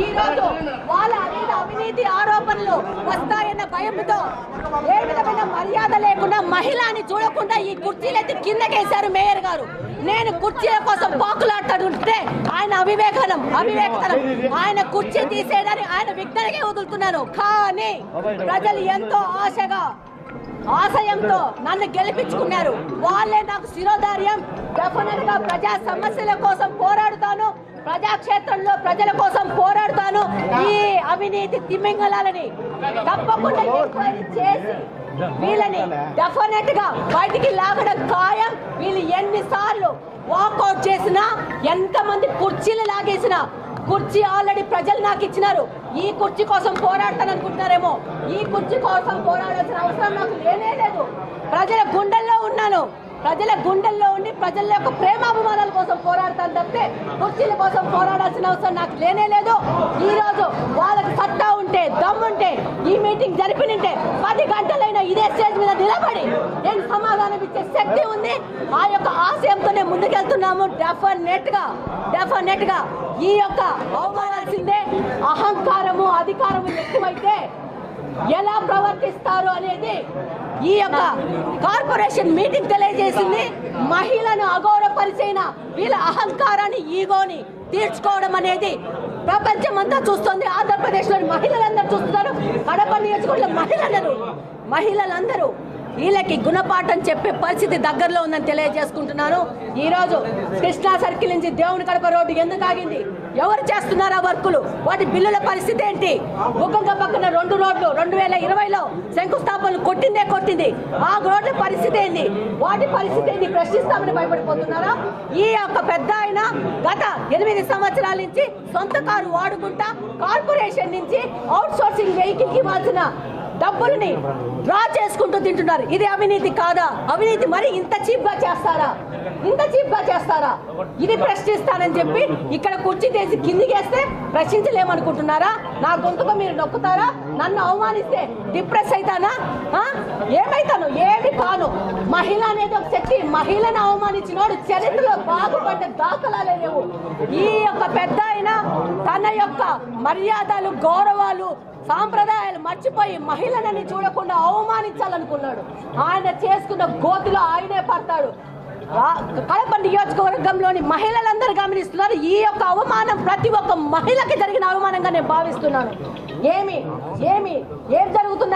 ఈ రోజు వాళ్ళ అవినీతి ఆరోపణలు వస్తాయన్న భయంతో ఏ విధమైన మర్యాద లేకుండా మహిళని చూడకుండా ఈ కుర్చీలైతే కిందకేశారు మేయర్ గారు. నేను కుర్చీల కోసం పాకులాడుతుంటే ఆయన అవివేకతనం ఆయన కుర్చీ తీసేయడానికి ఆయన విజ్ఞానికే వదులుతున్నాను. కానీ ప్రజలు ఎంతో ఆశయంతో నన్ను గెలిపించుకున్నారు. వాళ్ళే నాకు శిరోధార్యం. డెఫినెట్ గా ప్రజా సమస్యల కోసం పోరాడుతాను, ప్రజాక్షేత్రంలో ప్రజల కోసం పోరాడుతాను. ఈ అవినీతి తిమింగళాలని తప్పకుండా ఎంక్వైరీ చేసి వీళ్ళని డెఫినెట్ గా బయటికి లాగడం ఖాయం. వీళ్ళు ఎన్నిసార్లు వాకౌట్ చేసినా, ఎంతమంది కుర్చీలు లాగేసినా, కుర్చీ ఆల్రెడీ ప్రజలు నాకు ఇచ్చినారు. ఈ కుర్చీ కోసం పోరాడతాను అనుకుంటున్నారేమో. ఈ కుర్చీ కోసం పోరాడాల్సిన అవసరం నాకు లేనే లేదు. ప్రజల గుండెల్లో ఉన్నాను. ప్రజల గుండెల్లో ఉండి ప్రజల యొక్క ప్రేమాభిమానాల కోసం పోరాడతాను తప్పితే కుర్చీల కోసం పోరాడాల్సిన అవసరం నాకు లేనే లేదు. ఈ రోజు వాళ్ళకి సత్తా ఉంటే, దమ్ముంటే ఈ మీటింగ్ జరిపినింటే 10 గంటలైనా ఇదే స్టేజ్ మీద నిలబడి నేను సమాధానం ఇచ్చే శక్తి ఉంది. ఆ యొక్క ఆశయంతోనే ముందుకెళ్తున్నాము. డెఫినెట్ గా ఈ యొక్క అవమానాల్సిందే. అహంకారము అధికారము ఎక్కువైతే ఎలా ప్రవర్తిస్తారు అనేది ఈ యొక్క కార్పొరేషన్ మీటింగ్ తెలియజేసింది. మహిళను అగౌరవపరిచిన వీళ్ళ అహంకారాన్ని, ఈగోని తీర్చుకోవడం అనేది ప్రపంచమంతా చూస్తుంది. ఆంధ్రప్రదేశ్లోని మహిళలందరూ చూస్తున్నారు. కడప నియోజకవర్గంలో మహిళలందరూ వీళ్ళకి గుణపాఠం చెప్పే పరిస్థితి దగ్గరలో ఉందని తెలియజేసుకుంటున్నాను. ఈ రోజు కృష్ణా సర్కిల్ నుంచి దేవుని కడప రోడ్డు ఎందుకు ఆగింది? ఎవరు చేస్తున్నారు ఆ వర్కులు? వాటి బిల్లుల పరిస్థితి ఏంటి? ఒక్కొక్క పక్కన 2 రోడ్లు 2020లో శంకుస్థాపనలు కొట్టింది. ఆ రోడ్ల పరిస్థితి ఏంటి? వాటి పరిస్థితి ఏంటి? ప్రశ్నిస్తామని భయపడిపోతున్నారా? ఈ యొక్క పెద్ద ఆయన గత 8 సంవత్సరాల నుంచి సొంత కారు వాడుకుంటా కార్పొరేషన్ నుంచి అవుట్ సోర్సింగ్ వెహికల్ కి ఇవ్వాల్సిన డబ్బుల్ని డ్రా చేసుకుంటూ తింటున్నారు. ఇది అవినీతి కాదా? అవినీతి మరి ఇంత చీప్ గా చేస్తారా? ఇది ప్రశ్నిస్తానని చెప్పి ఇక్కడ కుర్చీ తీసి కిందికేస్తే ప్రశ్నించలేమనుకుంటున్నారా? నా గొంతుగా మీరు నొక్కుతారా? నన్ను అవమానిస్తే డిప్రెస్ అవుతానా? ఏమైతాను? ఏమి కాను. మహిళ అనేది ఒక శక్తి. మహిళను అవమానించినోడు చరిత్రలో బాగుపడ్డ దాఖలాలే లేవు. ఈ యొక్క పెద్ద ఆయన తన యొక్క మర్యాదలు, గౌరవాలు, సాంప్రదాయాలు మర్చిపోయి మహిళలని చూడకుండా అవమానించాలనుకున్నాడు. ఆయన చేసుకున్న గోతిలో ఆయనే పడతాడు. కడప నియోజకవర్గంలోని మహిళలందరూ గమనిస్తున్నారు. ఈ యొక్క అవమానం ప్రతి ఒక్క మహిళకి జరిగిన అవమానంగా నేను భావిస్తున్నాను. ఏం జరుగుతున్నాయి?